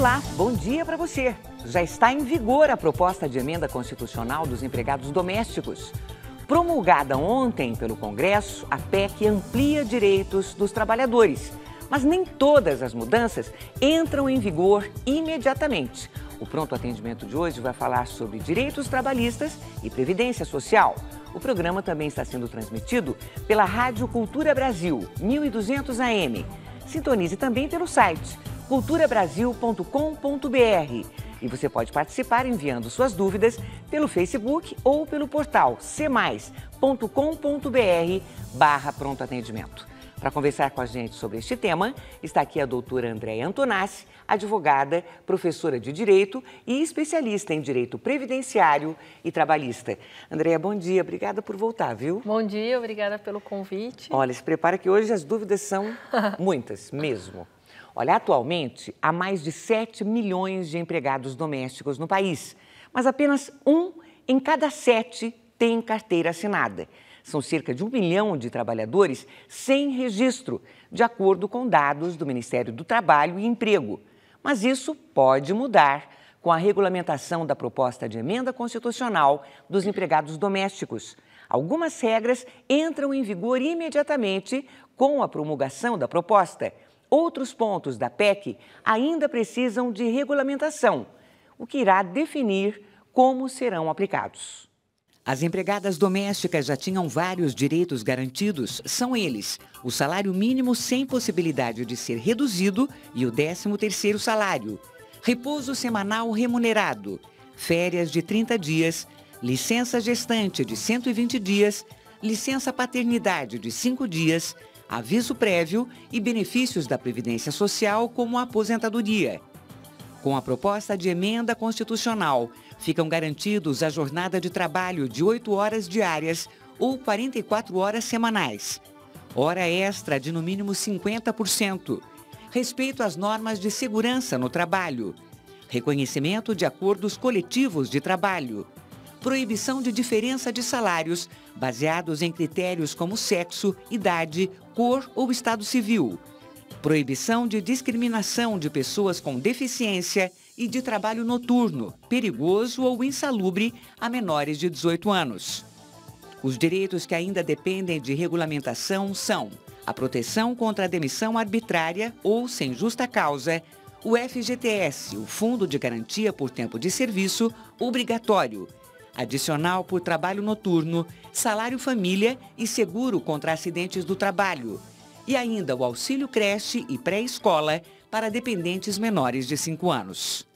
Olá, bom dia para você. Já está em vigor a proposta de emenda constitucional dos empregados domésticos. Promulgada ontem pelo Congresso, a PEC amplia direitos dos trabalhadores. Mas nem todas as mudanças entram em vigor imediatamente. O Pronto Atendimento de hoje vai falar sobre direitos trabalhistas e previdência social. O programa também está sendo transmitido pela Rádio Cultura Brasil, 1200 AM. Sintonize também pelo site culturabrasil.com.br. E você pode participar enviando suas dúvidas pelo Facebook ou pelo portal cmais.com.br/Pronto Atendimento. Para conversar com a gente sobre este tema, está aqui a doutora Andréia Antonassi, advogada, professora de Direito e especialista em Direito Previdenciário e Trabalhista. Andréia, bom dia, obrigada por voltar, viu? Bom dia, obrigada pelo convite. Olha, se prepara que hoje as dúvidas são muitas mesmo. Olha, atualmente há mais de 7 milhões de empregados domésticos no país, mas apenas 1 em cada 7 tem carteira assinada. São cerca de 1 milhão de trabalhadores sem registro, de acordo com dados do Ministério do Trabalho e Emprego. Mas isso pode mudar com a regulamentação da proposta de emenda constitucional dos empregados domésticos. Algumas regras entram em vigor imediatamente com a promulgação da proposta. Outros pontos da PEC ainda precisam de regulamentação, o que irá definir como serão aplicados. As empregadas domésticas já tinham vários direitos garantidos. São eles: o salário mínimo sem possibilidade de ser reduzido e o 13º salário, repouso semanal remunerado, férias de 30 dias, licença gestante de 120 dias, licença paternidade de 5 dias, aviso prévio e benefícios da Previdência Social, como a aposentadoria. Com a proposta de emenda constitucional, ficam garantidos a jornada de trabalho de 8 horas diárias ou 44 horas semanais, hora extra de no mínimo 50%, respeito às normas de segurança no trabalho, reconhecimento de acordos coletivos de trabalho, proibição de diferença de salários baseados em critérios como sexo, idade, cor ou estado civil, proibição de discriminação de pessoas com deficiência e de trabalho noturno, perigoso ou insalubre a menores de 18 anos. Os direitos que ainda dependem de regulamentação são a proteção contra a demissão arbitrária ou sem justa causa, o FGTS, o Fundo de Garantia por Tempo de Serviço obrigatório, adicional por trabalho noturno, salário família e seguro contra acidentes do trabalho. E ainda o auxílio creche e pré-escola para dependentes menores de 5 anos.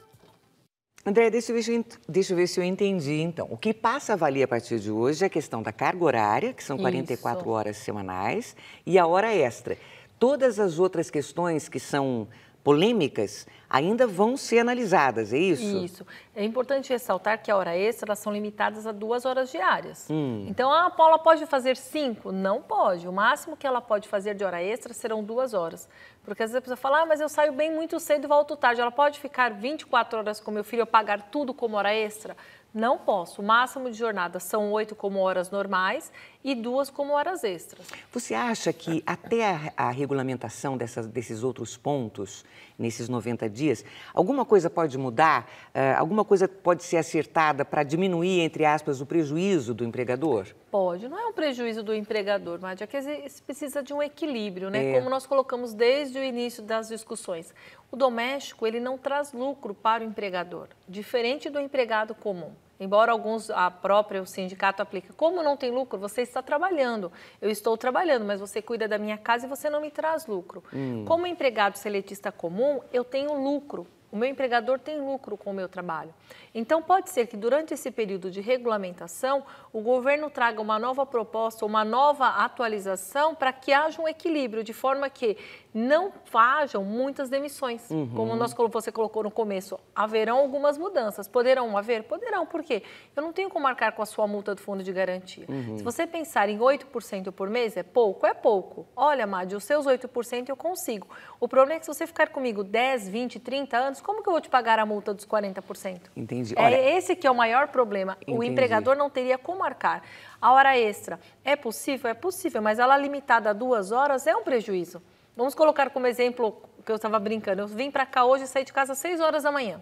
André, deixa eu ver se eu entendi, então. O que passa a valer a partir de hoje é a questão da carga horária, que são 44 horas semanais, e a hora extra. Todas as outras questões que são polêmicas ainda vão ser analisadas, é isso? Isso. É importante ressaltar que a hora extra, elas são limitadas a 2 horas diárias. Então, a Paula pode fazer 5? Não pode. O máximo que ela pode fazer de hora extra serão 2 horas. Porque às vezes a pessoa fala, mas eu saio bem muito cedo e volto tarde. Ela pode ficar 24 horas com meu filho e eu pagar tudo como hora extra? Não posso. O máximo de jornada são 8 como horas normais e 2 como horas extras. Você acha que até a regulamentação desses outros pontos, nesses 90 dias, alguma coisa pode mudar? Alguma coisa pode ser acertada para diminuir, entre aspas, o prejuízo do empregador? Pode. Não é um prejuízo do empregador, mas é que precisa de um equilíbrio, né? Como nós colocamos desde o início das discussões. O doméstico, ele não traz lucro para o empregador, diferente do empregado comum. Embora a própria sindicato aplique, como não tem lucro, você está trabalhando. Eu estou trabalhando, mas você cuida da minha casa e você não me traz lucro. Como empregado seletista comum, eu tenho lucro. O meu empregador tem lucro com o meu trabalho. Então, pode ser que durante esse período de regulamentação, o governo traga uma nova proposta, uma nova atualização para que haja um equilíbrio, de forma que não hajam muitas demissões. Como você colocou no começo, haverão algumas mudanças. Poderão haver? Poderão. Por quê? Eu não tenho como marcar com a sua multa do fundo de garantia. Se você pensar em 8% por mês, é pouco? É pouco. Olha, Madi, os seus 8% eu consigo. O problema é que se você ficar comigo 10, 20, 30 anos, como que eu vou te pagar a multa dos 40%? Entendi. Olha, esse que é o maior problema. Entendi. O empregador não teria como marcar. A hora extra é possível? É possível, mas ela limitada a 2 horas é um prejuízo. Vamos colocar como exemplo que eu estava brincando, eu vim para cá hoje e saí de casa às 6 horas da manhã.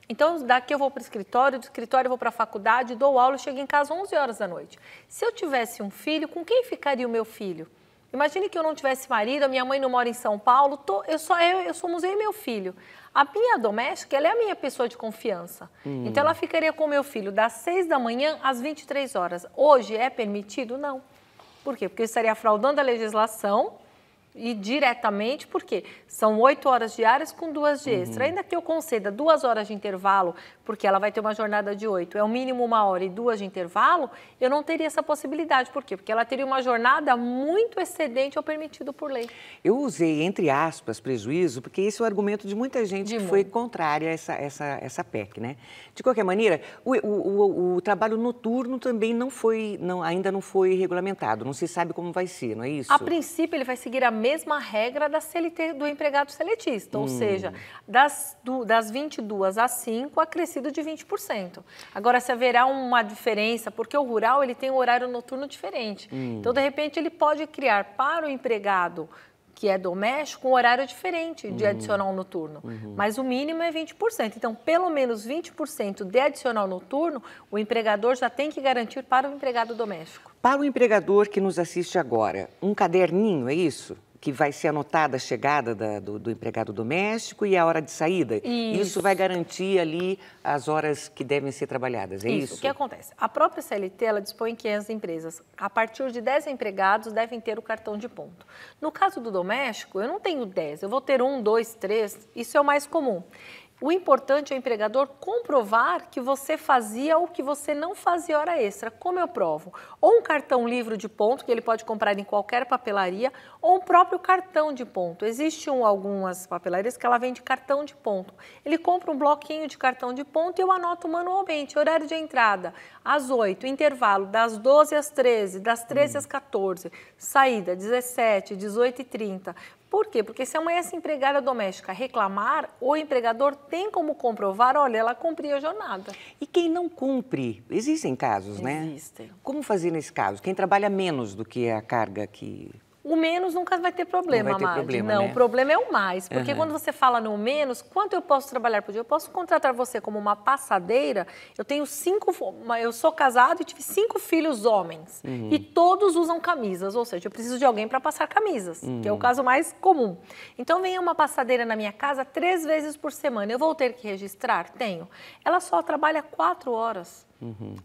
Então, daqui eu vou para o escritório, do escritório eu vou para a faculdade, dou aula, chego em casa às 11 horas da noite. Se eu tivesse um filho, com quem ficaria o meu filho? Imagine que eu não tivesse marido, a minha mãe não mora em São Paulo, somos eu e meu filho. A minha doméstica, ela é a minha pessoa de confiança. Então, ela ficaria com o meu filho das 6 da manhã às 23 horas. Hoje é permitido? Não. Por quê? Porque eu estaria fraudando a legislação e diretamente, porque são 8 horas diárias com 2 de extra. Ainda que eu conceda 2 horas de intervalo, porque ela vai ter uma jornada de 8, é o mínimo 1 hora e 2 de intervalo, eu não teria essa possibilidade. Por quê? Porque ela teria uma jornada muito excedente ao permitido por lei. Eu usei, entre aspas, prejuízo, porque esse é o argumento de muita gente que foi contrária a essa PEC, né? De qualquer maneira, o trabalho noturno também ainda não foi regulamentado, não se sabe como vai ser, não é isso? A princípio, ele vai seguir a mesma regra da CLT, do empregado seletista, ou seja, das 22 às 5, acrescido de 20%. Agora, se haverá uma diferença, porque o rural ele tem um horário noturno diferente. Então, de repente, ele pode criar para o empregado que é doméstico um horário diferente de adicional noturno, mas o mínimo é 20%. Então, pelo menos 20% de adicional noturno, o empregador já tem que garantir para o empregado doméstico. Para o empregador que nos assiste agora, um caderninho, é isso? Que vai ser anotada a chegada do empregado doméstico e a hora de saída? Isso vai garantir ali as horas que devem ser trabalhadas, é isso? O que acontece? A própria CLT, ela dispõe que as empresas, a partir de 10 empregados, devem ter o cartão de ponto. No caso do doméstico, eu não tenho 10, eu vou ter 1, 2, 3, isso é o mais comum. O importante é o empregador comprovar que você fazia ou que você não fazia hora extra. Como eu provo? Ou um cartão livre de ponto, que ele pode comprar em qualquer papelaria, ou um próprio cartão de ponto. Existem algumas papelarias que ela vende cartão de ponto. Ele compra um bloquinho de cartão de ponto e eu anoto manualmente. Horário de entrada, às 8, intervalo das 12 às 13, das 13 às 14, saída 17, 18 e 30. Por quê? Porque se amanhã essa empregada doméstica reclamar, o empregador tem como comprovar, olha, ela cumpriu a jornada. E quem não cumpre? Existem casos, né? Existem. Como fazer nesse caso? Quem trabalha menos do que a carga que... O menos nunca vai ter problema, Não vai ter problema, Não, né? O problema é o mais. Porque quando você fala no menos, quanto eu posso trabalhar por dia? Eu posso contratar você como uma passadeira. Eu tenho 5... Eu sou casado e tive 5 filhos homens. E todos usam camisas. Ou seja, eu preciso de alguém para passar camisas, que é o caso mais comum. Então, vem uma passadeira na minha casa 3 vezes por semana. Eu vou ter que registrar? Tenho. Ela só trabalha 4 horas.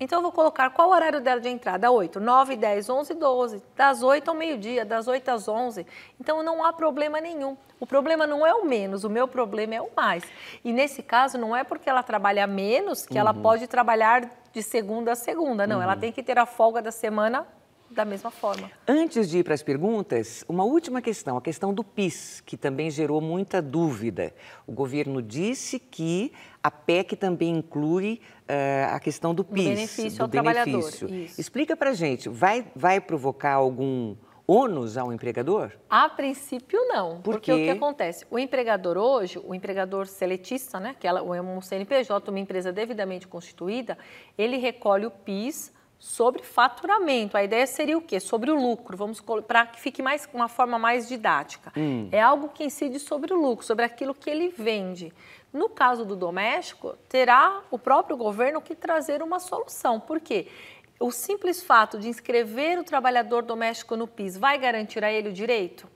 Então, eu vou colocar qual o horário dela de entrada? 8, 9, 10, 11, 12. Das 8 ao meio-dia, das 8 às 11. Então, não há problema nenhum. O problema não é o menos, o meu problema é o mais. E, nesse caso, não é porque ela trabalha menos que ela pode trabalhar de segunda a segunda. Não, ela tem que ter a folga da semana da mesma forma. Antes de ir para as perguntas, uma última questão, a questão do PIS, que também gerou muita dúvida. O governo disse que a PEC também inclui a questão do PIS, benefício ao trabalhador. Isso. Explica para a gente, vai provocar algum ônus ao empregador? A princípio, não. Por porque quê? o que acontece? O empregador hoje, o empregador seletista, né, que é um CNPJ, uma empresa devidamente constituída, ele recolhe o PIS sobre faturamento. A ideia seria o quê? Sobre o lucro. Para que fique uma forma mais didática. É algo que incide sobre o lucro, sobre aquilo que ele vende. No caso do doméstico, terá o próprio governo que trazer uma solução. Por quê? O simples fato de inscrever o trabalhador doméstico no PIS vai garantir a ele o direito?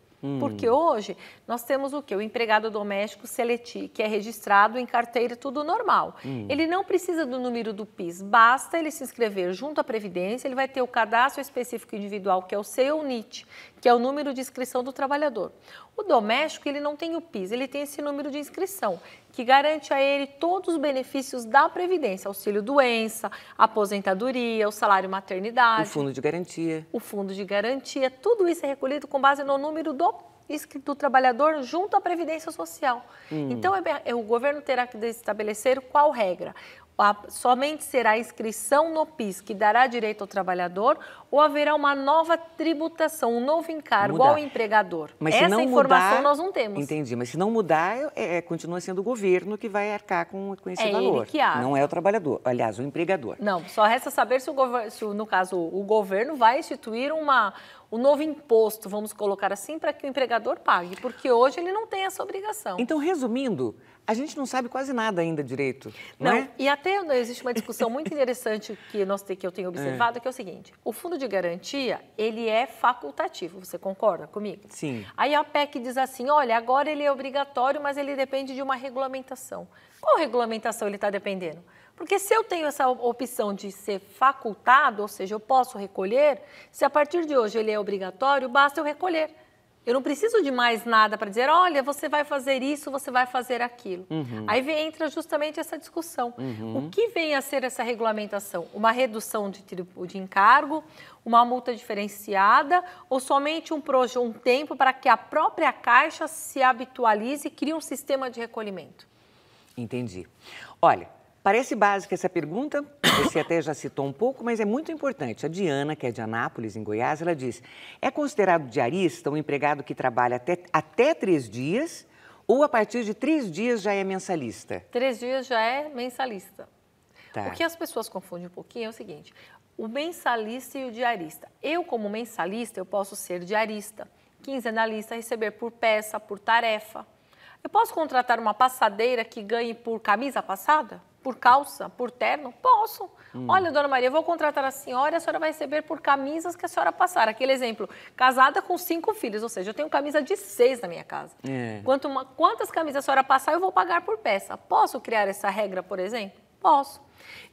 Porque hoje nós temos o quê? O empregado doméstico seletivo, que é registrado em carteira, tudo normal. Ele não precisa do número do PIS, basta ele se inscrever junto à Previdência, ele vai ter o cadastro específico individual, que é o seu NIT, que é o número de inscrição do trabalhador. O doméstico, ele não tem o PIS, ele tem esse número de inscrição, que garante a ele todos os benefícios da Previdência, auxílio-doença, aposentadoria, o salário maternidade. O fundo de garantia. O fundo de garantia, tudo isso é recolhido com base no número do trabalhador junto à Previdência Social. Então, o governo terá que estabelecer qual regra? Somente será a inscrição no PIS que dará direito ao trabalhador ou haverá uma nova tributação, um novo encargo ao empregador? Mas essa informação nós não temos. Entendi, mas se não mudar, continua sendo o governo que vai arcar com esse valor. Ele que arca. Não é o trabalhador, aliás, o empregador. Não, só resta saber se, no caso, o governo vai instituir um novo imposto, vamos colocar assim, para que o empregador pague, porque hoje ele não tem essa obrigação. Então, resumindo, a gente não sabe quase nada ainda direito, não é? E até existe uma discussão muito interessante que eu tenho observado, que é o seguinte: o fundo de garantia, ele é facultativo, você concorda comigo? Sim. Aí a PEC diz assim, olha, agora ele é obrigatório, mas ele depende de uma regulamentação. Qual regulamentação ele está dependendo? Porque se eu tenho essa opção de ser facultado, ou seja, eu posso recolher, se a partir de hoje ele é obrigatório, basta eu recolher. Eu não preciso de mais nada para dizer, olha, você vai fazer isso, você vai fazer aquilo. Aí entra justamente essa discussão. O que vem a ser essa regulamentação? Uma redução de encargo, uma multa diferenciada ou somente um tempo para que a própria Caixa se habitualize e crie um sistema de recolhimento? Entendi. Olha, parece básica essa pergunta, você até já citou um pouco, mas é muito importante. A Diana, que é de Anápolis, em Goiás, ela diz, é considerado diarista um empregado que trabalha até 3 dias ou a partir de 3 dias já é mensalista? 3 dias já é mensalista. Tá. O que as pessoas confundem um pouquinho é o seguinte, o mensalista e o diarista. Eu, como mensalista, eu posso ser diarista, quinzenalista, receber por peça, por tarefa. Eu posso contratar uma passadeira que ganhe por camisa passada? Por calça? Por terno? Posso. Olha, dona Maria, eu vou contratar a senhora vai receber por camisas que a senhora passar. Aquele exemplo, casada com 5 filhos, ou seja, eu tenho camisa de 6 na minha casa. Quantas camisas a senhora passar, eu vou pagar por peça. Posso criar essa regra, por exemplo? Posso.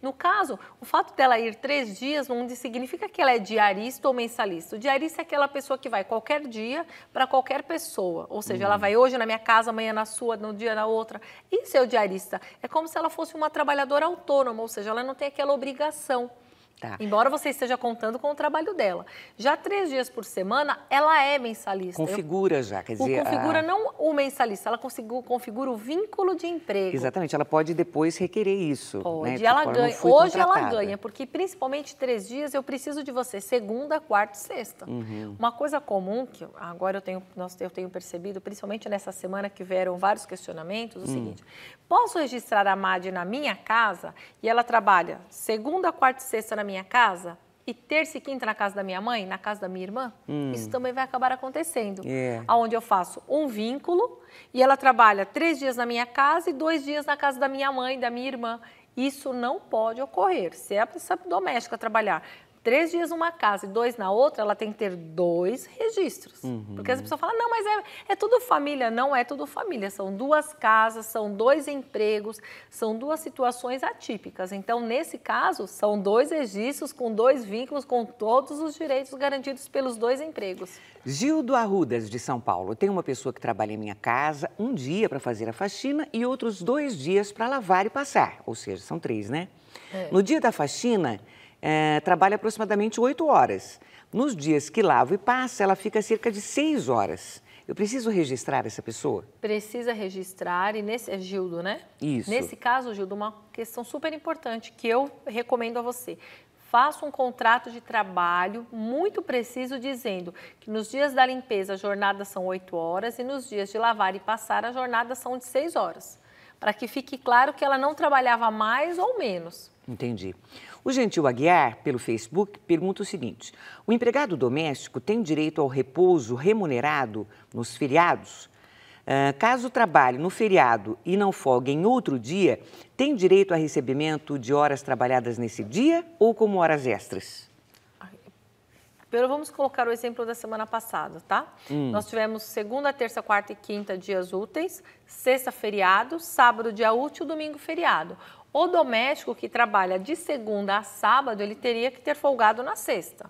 No caso, o fato dela ir 3 dias não significa que ela é diarista ou mensalista. O diarista é aquela pessoa que vai qualquer dia para qualquer pessoa. Ou seja, ela vai hoje na minha casa, amanhã na sua, no dia na outra. Isso é o diarista. É como se ela fosse uma trabalhadora autônoma, ou seja, ela não tem aquela obrigação. Tá. Embora você esteja contando com o trabalho dela. Já 3 dias por semana, ela é mensalista. Configura já, quer dizer... Configura não o mensalista, ela configura o vínculo de emprego. Exatamente, ela pode depois requerer isso. Pode, né? ela ganha. Hoje ela ganha, porque principalmente 3 dias eu preciso de você, segunda, quarta e sexta. Uma coisa comum, que agora eu tenho percebido, principalmente nessa semana que vieram vários questionamentos, o seguinte, posso registrar a Madi na minha casa e ela trabalha segunda, quarta e sexta na minha casa e terça e quinta na casa da minha mãe, na casa da minha irmã? Isso também vai acabar acontecendo. Onde eu faço um vínculo e ela trabalha 3 dias na minha casa e 2 dias na casa da minha mãe, da minha irmã. Isso não pode ocorrer. Se a pessoa doméstica trabalhar 3 dias numa casa e 2 na outra, ela tem que ter 2 registros. Porque as pessoas falam, não, mas é tudo família. Não é tudo família, são 2 casas, são 2 empregos, são 2 situações atípicas. Então, nesse caso, são 2 registros com 2 vínculos, com todos os direitos garantidos pelos 2 empregos. Gildo Arrudas, de São Paulo. Tem uma pessoa que trabalha em minha casa um dia para fazer a faxina e outros 2 dias para lavar e passar. Ou seja, são 3, né? No dia da faxina... trabalha aproximadamente 8 horas. Nos dias que lavo e passa, ela fica cerca de 6 horas. Eu preciso registrar essa pessoa? Precisa registrar, e é Gildo, né? Isso. Nesse caso, Gildo, uma questão super importante que eu recomendo a você. Faça um contrato de trabalho muito preciso dizendo que nos dias da limpeza a jornada são 8 horas e nos dias de lavar e passar a jornada são de 6 horas. Para que fique claro que ela não trabalhava mais ou menos. Entendi. O Gentil Aguiar, pelo Facebook, pergunta o seguinte: o empregado doméstico tem direito ao repouso remunerado nos feriados? Caso trabalhe no feriado e não folgue em outro dia, tem direito a recebimento de horas trabalhadas nesse dia ou como horas extras? Vamos colocar o exemplo da semana passada, tá? Nós tivemos segunda, terça, quarta e quinta dias úteis, sexta feriado, sábado dia útil, domingo feriado. O doméstico que trabalha de segunda a sábado, ele teria que ter folgado na sexta.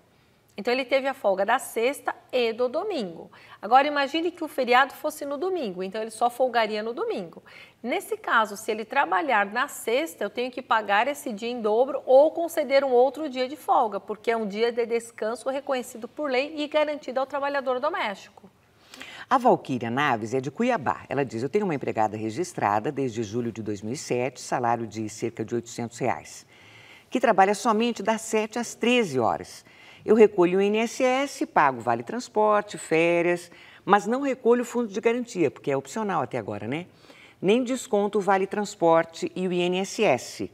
Então, ele teve a folga da sexta e do domingo. Agora, imagine que o feriado fosse no domingo, então ele só folgaria no domingo. Nesse caso, se ele trabalhar na sexta, eu tenho que pagar esse dia em dobro ou conceder um outro dia de folga, porque é um dia de descanso reconhecido por lei e garantido ao trabalhador doméstico. A Valquíria Naves é de Cuiabá. Ela diz, eu tenho uma empregada registrada desde julho de 2007, salário de cerca de R$800, que trabalha somente das 7 às 13 horas. Eu recolho o INSS, pago vale transporte, férias, mas não recolho o fundo de garantia, porque é opcional até agora, né? Nem desconto o vale transporte e o INSS.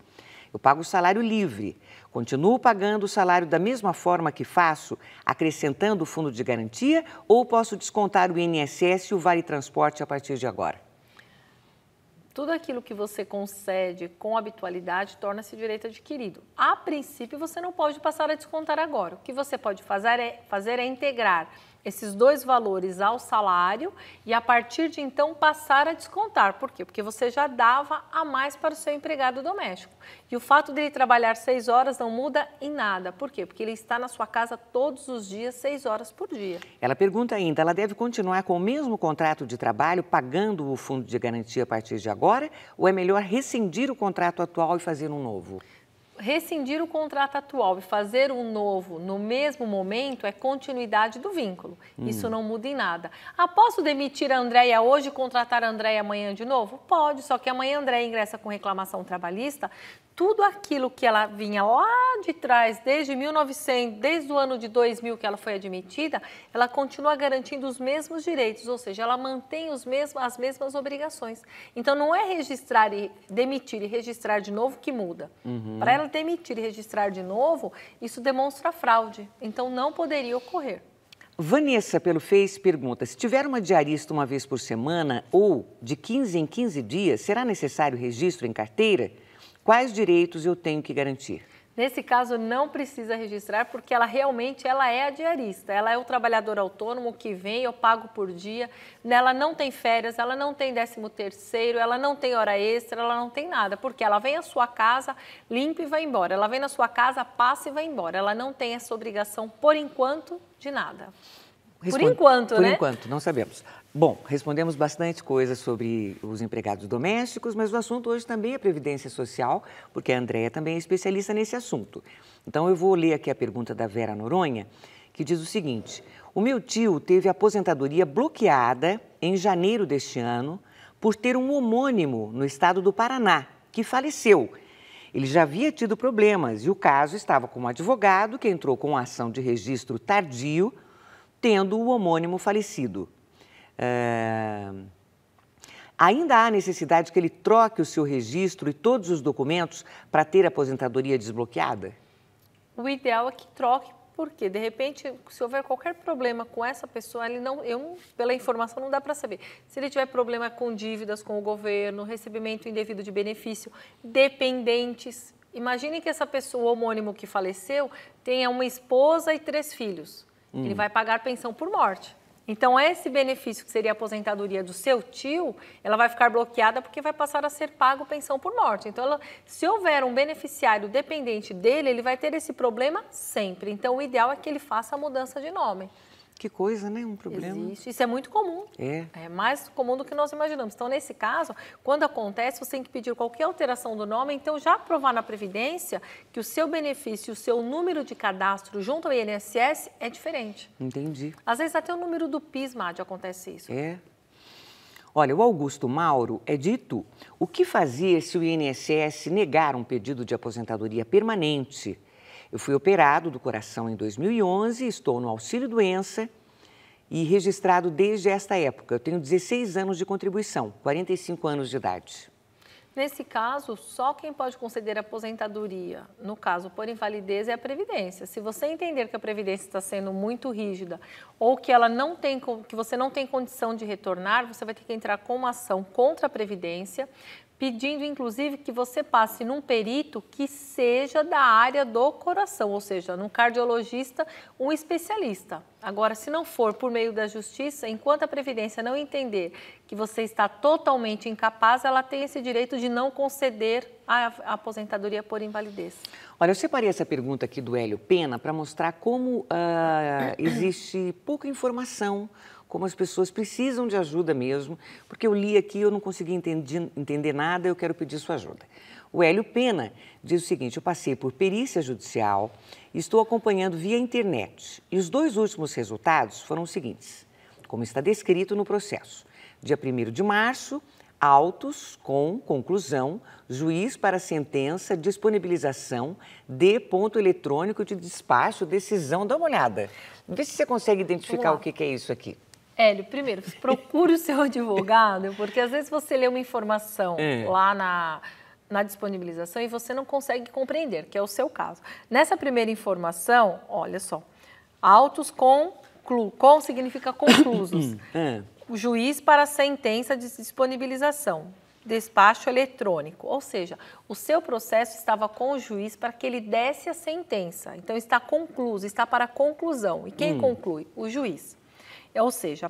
Eu pago o salário livre. Continuo pagando o salário da mesma forma que faço, acrescentando o fundo de garantia, ou posso descontar o INSS e o vale transporte a partir de agora? Tudo aquilo que você concede com habitualidade torna-se direito adquirido. A princípio, você não pode passar a descontar agora. O que você pode fazer é integrar esses dois valores ao salário e, a partir de então, passar a descontar. Por quê? Porque você já dava a mais para o seu empregado doméstico. E o fato dele trabalhar 6 horas não muda em nada. Por quê? Porque ele está na sua casa todos os dias, 6 horas por dia. Ela pergunta ainda, ela deve continuar com o mesmo contrato de trabalho, pagando o fundo de garantia a partir de agora, ou é melhor rescindir o contrato atual e fazer um novo? Rescindir o contrato atual e fazer um novo no mesmo momento é continuidade do vínculo. Isso não muda em nada. Posso demitir a Andréia hoje e contratar a Andréia amanhã de novo? Pode, só que amanhã a Andréia ingressa com reclamação trabalhista. Tudo aquilo que ela vinha lá de trás, desde 1900, desde o ano de 2000 que ela foi admitida, ela continua garantindo os mesmos direitos, ou seja, ela mantém as mesmas obrigações. Então, não é registrar e demitir e registrar de novo que muda. Para ela demitir e registrar de novo, isso demonstra fraude. Então, não poderia ocorrer. Vanessa, pelo Face, pergunta, se tiver uma diarista uma vez por semana ou de 15 em 15 dias, será necessário registro em carteira? Quais direitos eu tenho que garantir? Nesse caso, não precisa registrar, porque ela realmente é a diarista. Ela é o trabalhador autônomo que vem, eu pago por dia. Ela não tem férias, ela não tem 13º, ela não tem hora extra, ela não tem nada. Porque ela vem à sua casa, limpa e vai embora. Ela vem na sua casa, passa e vai embora. Ela não tem essa obrigação, por enquanto, de nada. Por enquanto, né? Por enquanto, não sabemos. Bom, respondemos bastante coisa sobre os empregados domésticos, mas o assunto hoje também é Previdência Social, porque a Andréia também é especialista nesse assunto. Então, eu vou ler aqui a pergunta da Vera Noronha, que diz o seguinte, o meu tio teve a aposentadoria bloqueada em janeiro deste ano por ter um homônimo no estado do Paraná, que faleceu. Ele já havia tido problemas e o caso estava com um advogado que entrou com uma ação de registro tardio, tendo o homônimo falecido. Ainda há necessidade que ele troque o seu registro e todos os documentos para ter a aposentadoria desbloqueada? O ideal é que troque, porque de repente, se houver qualquer problema com essa pessoa, pela informação não dá para saber. Se ele tiver problema com dívidas com o governo, recebimento indevido de benefício, dependentes. Imagine que essa pessoa, o homônimo que faleceu, tenha uma esposa e 3 filhos. Ele vai pagar pensão por morte. Então, esse benefício, que seria a aposentadoria do seu tio, ela vai ficar bloqueada porque vai passar a ser pago pensão por morte. Então, se houver um beneficiário dependente dele, ele vai ter esse problema sempre. Então, o ideal é que ele faça a mudança de nome. Que coisa, né? Um problema. Existe. Isso é muito comum. É mais comum do que nós imaginamos. Então, nesse caso, quando acontece, você tem que pedir qualquer alteração do nome, então já aprovar na Previdência que o seu benefício, o seu número de cadastro junto ao INSS é diferente. Entendi. Às vezes até o número do PIS, Madi, acontece isso. Olha, o Augusto Mauro é de Itu. O que fazer se o INSS negar um pedido de aposentadoria permanente? Eu fui operado do coração em 2011, estou no auxílio-doença e registrado desde esta época. Eu tenho 16 anos de contribuição, 45 anos de idade. Nesse caso, só quem pode conceder aposentadoria, no caso por invalidez, é a Previdência. Se você entender que a Previdência está sendo muito rígida ou que você não tem condição de retornar, você vai ter que entrar com uma ação contra a Previdência, pedindo, inclusive, que você passe num perito que seja da área do coração, ou seja, num cardiologista, um especialista. Agora, se não for por meio da justiça, enquanto a Previdência não entender que você está totalmente incapaz, ela tem esse direito de não conceder a aposentadoria por invalidez. Olha, eu separei essa pergunta aqui do Hélio Pena para mostrar como existe pouca informação, como as pessoas precisam de ajuda mesmo, porque eu li aqui e eu não consegui entender nada, eu quero pedir sua ajuda. O Hélio Pena diz o seguinte, eu passei por perícia judicial e estou acompanhando via internet. E os 2 últimos resultados foram os seguintes. como está descrito no processo. Dia 1º de março, autos com conclusão, juiz para sentença, disponibilização de ponto eletrônico de despacho, decisão. Dá uma olhada. Vê se você consegue identificar o que é isso aqui. Hélio, primeiro, procure o seu advogado, porque às vezes você lê uma informação lá na disponibilização e você não consegue compreender, que é o seu caso. Nessa primeira informação, olha só, autos com significa conclusos. O juiz para sentença de disponibilização, despacho eletrônico, ou seja, o seu processo estava com o juiz para que ele desse a sentença. Então, está concluso, está para conclusão. E quem conclui? O juiz. Ou seja,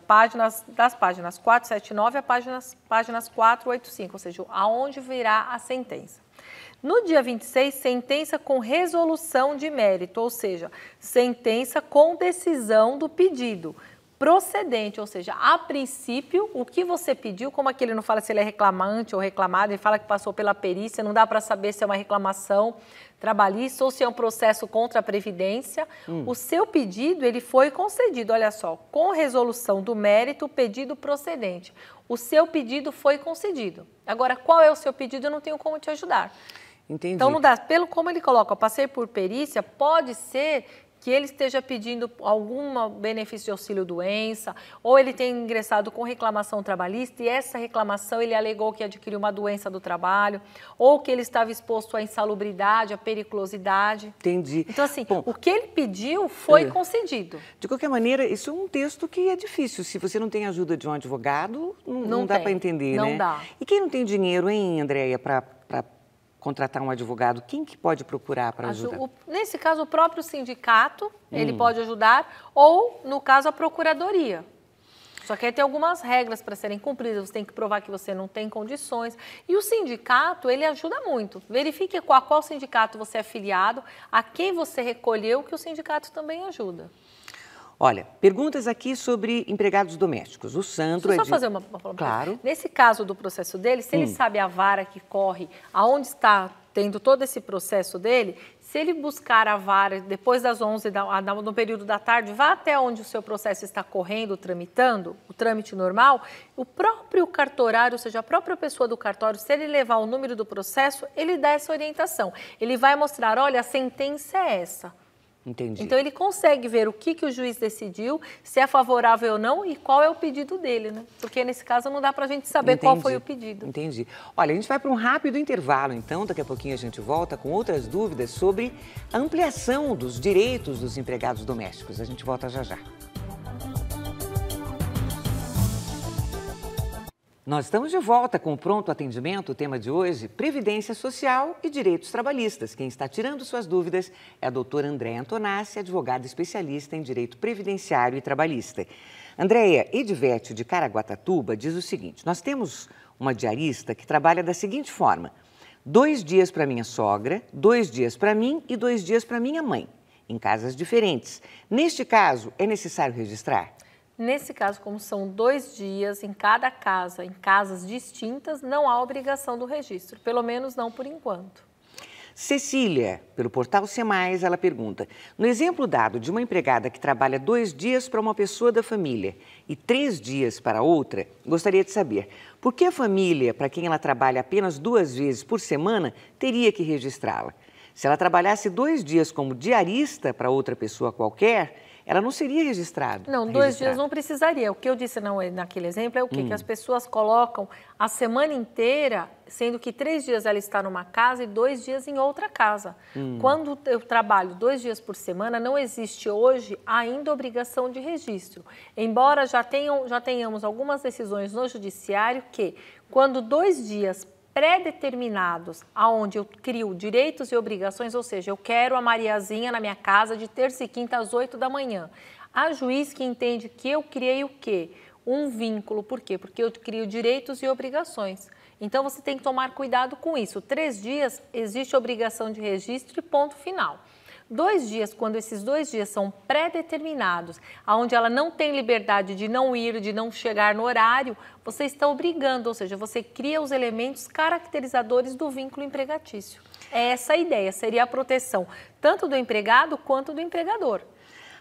das páginas 479 a páginas 485, ou seja, aonde virá a sentença. No dia 26, sentença com resolução de mérito, ou seja, sentença com decisão do pedido. Procedente, ou seja, a princípio, o que você pediu, como aqui ele não fala se ele é reclamante ou reclamado, ele fala que passou pela perícia, não dá para saber se é uma reclamação trabalhista ou se é um processo contra a Previdência. O seu pedido, ele foi concedido, olha só, com resolução do mérito, pedido procedente. O seu pedido foi concedido. Agora, qual é o seu pedido? Eu não tenho como te ajudar. Entendi. Então, não dá. Como ele coloca, eu passei por perícia, pode ser que ele esteja pedindo algum benefício de auxílio-doença, ou ele tenha ingressado com reclamação trabalhista e essa reclamação ele alegou que adquiriu uma doença do trabalho, ou que ele estava exposto à insalubridade, à periculosidade. Entendi. Então, assim, o que ele pediu foi concedido. De qualquer maneira, isso é um texto que é difícil. Se você não tem ajuda de um advogado, não dá para entender, né? Não dá. E quem não tem dinheiro, hein, Andréia, para contratar um advogado, quem que pode procurar para ajudar? Nesse caso, o próprio sindicato, ele pode ajudar, ou, no caso, a procuradoria. Só que aí tem algumas regras para serem cumpridas, você tem que provar que você não tem condições. E o sindicato, ele ajuda muito. Verifique a qual sindicato você é afiliado, a quem você recolheu, que o sindicato também ajuda. Olha, perguntas aqui sobre empregados domésticos. O Sandro... Deixa eu só fazer uma Claro. Nesse caso do processo dele, se ele sabe a vara que corre, aonde está tendo todo esse processo dele, se ele buscar a vara depois das 11, no período da tarde, vá até onde o seu processo está correndo, tramitando, o trâmite normal, o próprio cartorário, ou seja, a própria pessoa do cartório, se ele levar o número do processo, ele dá essa orientação. Ele vai mostrar, olha, a sentença é essa. Entendi. Então, ele consegue ver o que o juiz decidiu, se é favorável ou não e qual é o pedido dele, né? Porque, nesse caso, não dá para a gente saber qual foi o pedido. Entendi. Olha, a gente vai para um rápido intervalo, então, daqui a pouquinho a gente volta com outras dúvidas sobre a ampliação dos direitos dos empregados domésticos. A gente volta já já. Nós estamos de volta com o Pronto Atendimento. O tema de hoje, Previdência Social e Direitos Trabalhistas. Quem está tirando suas dúvidas é a doutora Andréia Antonassi, advogada especialista em Direito Previdenciário e Trabalhista. Andréia, Edivete de Caraguatatuba diz o seguinte, nós temos uma diarista que trabalha da seguinte forma, 2 dias para minha sogra, 2 dias para mim e 2 dias para minha mãe, em casas diferentes. Neste caso, é necessário registrar? Nesse caso, como são 2 dias em cada casa, em casas distintas, não há obrigação do registro, pelo menos não por enquanto. Cecília, pelo portal C+, ela pergunta, no exemplo dado de uma empregada que trabalha 2 dias para uma pessoa da família e 3 dias para outra, gostaria de saber, por que a família, para quem ela trabalha apenas 2 vezes por semana, teria que registrá-la? Se ela trabalhasse 2 dias como diarista para outra pessoa qualquer, ela não seria registrada. Não, 2 dias não precisaria. O que eu disse naquele exemplo é o quê? Que as pessoas colocam a semana inteira, sendo que 3 dias ela está numa casa e 2 dias em outra casa. Quando eu trabalho 2 dias por semana, não existe hoje ainda obrigação de registro. Embora já tenhamos algumas decisões no judiciário que, quando 2 dias pré-determinados, aonde eu crio direitos e obrigações, ou seja, eu quero a Mariazinha na minha casa de terça e quinta às 8 da manhã. Há juiz que entende que eu criei o quê? Um vínculo. Por quê? Porque eu crio direitos e obrigações. Então, você tem que tomar cuidado com isso. 3 dias, existe obrigação de registro e ponto final. 2 dias, quando esses 2 dias são pré-determinados, onde ela não tem liberdade de não ir, de não chegar no horário, você está obrigando, ou seja, você cria os elementos caracterizadores do vínculo empregatício. É essa a ideia, seria a proteção tanto do empregado quanto do empregador.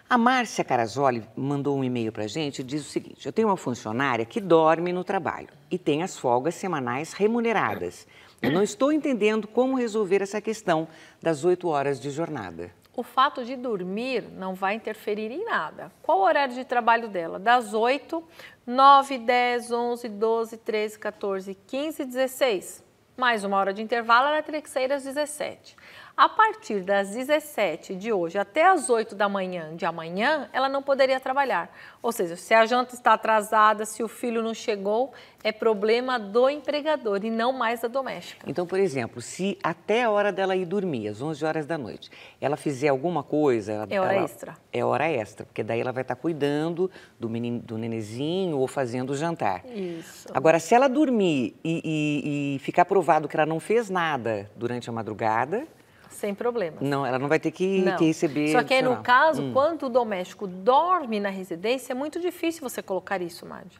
A Márcia Carazoli mandou um e-mail para a gente e diz o seguinte: eu tenho uma funcionária que dorme no trabalho e tem as folgas semanais remuneradas. Eu não estou entendendo como resolver essa questão das 8 horas de jornada. O fato de dormir não vai interferir em nada. Qual o horário de trabalho dela? Das 8, 9, 10, 11, 12, 13, 14, 15, 16. Mais uma hora de intervalo, ela teria que sair às 17. A partir das 17 de hoje até as 8 da manhã de amanhã, ela não poderia trabalhar. Ou seja, se a janta está atrasada, se o filho não chegou, é problema do empregador e não mais da doméstica. Então, por exemplo, se até a hora dela ir dormir, às 11 horas da noite, ela fizer alguma coisa... É hora extra. É hora extra, porque daí ela vai estar cuidando do nenezinho ou fazendo o jantar. Isso. Agora, se ela dormir e ficar provado que ela não fez nada durante a madrugada... Sem problemas. Não, ela não vai ter que receber... Só que aí, no caso, quando o doméstico dorme na residência, é muito difícil você colocar isso, Mádio.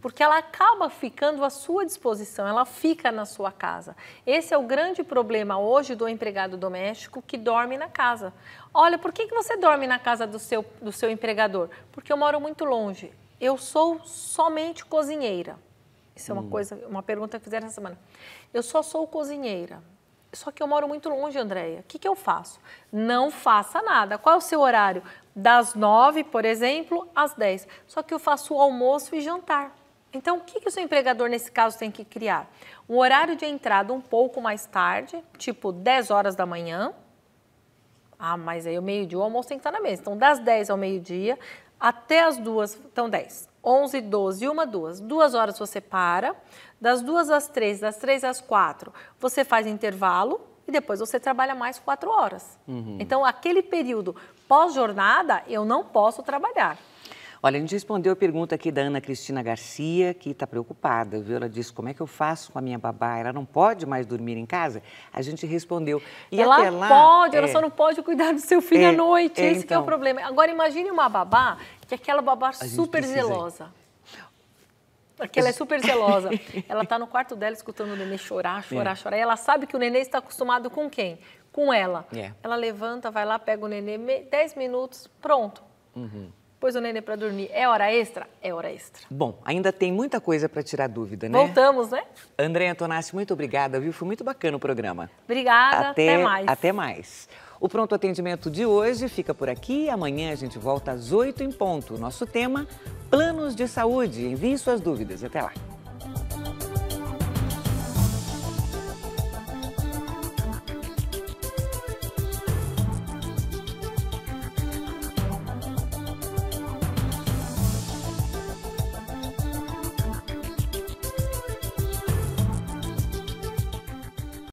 Porque ela acaba ficando à sua disposição, ela fica na sua casa. Esse é o grande problema hoje do empregado doméstico que dorme na casa. Olha, por que você dorme na casa do seu empregador? Porque eu moro muito longe. Eu sou somente cozinheira. Isso é uma pergunta que fizeram essa semana. Eu só sou cozinheira. Só que eu moro muito longe, Andréia. O que eu faço? Não faça nada. Qual é o seu horário? Das 9, por exemplo, às 10. Só que eu faço o almoço e jantar. Então, o que o seu empregador, nesse caso, tem que criar? Um horário de entrada um pouco mais tarde, tipo 10 horas da manhã. Ah, mas aí o meio-dia o almoço tem que estar na mesa. Então, das 10 ao meio-dia até as 2, então 10. 11, 12, 1, 2. 2 horas você para, das 2 às 3, das 3 às 4, você faz intervalo e depois você trabalha mais 4 horas. Então, aquele período pós-jornada, eu não posso trabalhar. Olha, a gente respondeu a pergunta aqui da Ana Cristina Garcia, que está preocupada, viu? Ela disse, como é que eu faço com a minha babá? Ela não pode mais dormir em casa? A gente respondeu. E ela até lá, pode, ela só não pode cuidar do seu filho à noite, esse então, que é o problema. Agora, imagine uma babá, que é aquela babá super zelosa. Porque ela é super zelosa. Ela está no quarto dela escutando o nenê chorar. E ela sabe que o nenê está acostumado com quem? Com ela. Ela levanta, vai lá, pega o nenê, 10 minutos, pronto. Pôs o nenê para dormir. É hora extra? É hora extra. Bom, ainda tem muita coisa para tirar dúvida, né? Voltamos, né? Andréia Tonassi, muito obrigada, viu? Foi muito bacana o programa. Obrigada, até mais. Até mais. O Pronto Atendimento de hoje fica por aqui. Amanhã a gente volta às 8 em ponto. Nosso tema, planos de saúde. Envie suas dúvidas. Até lá.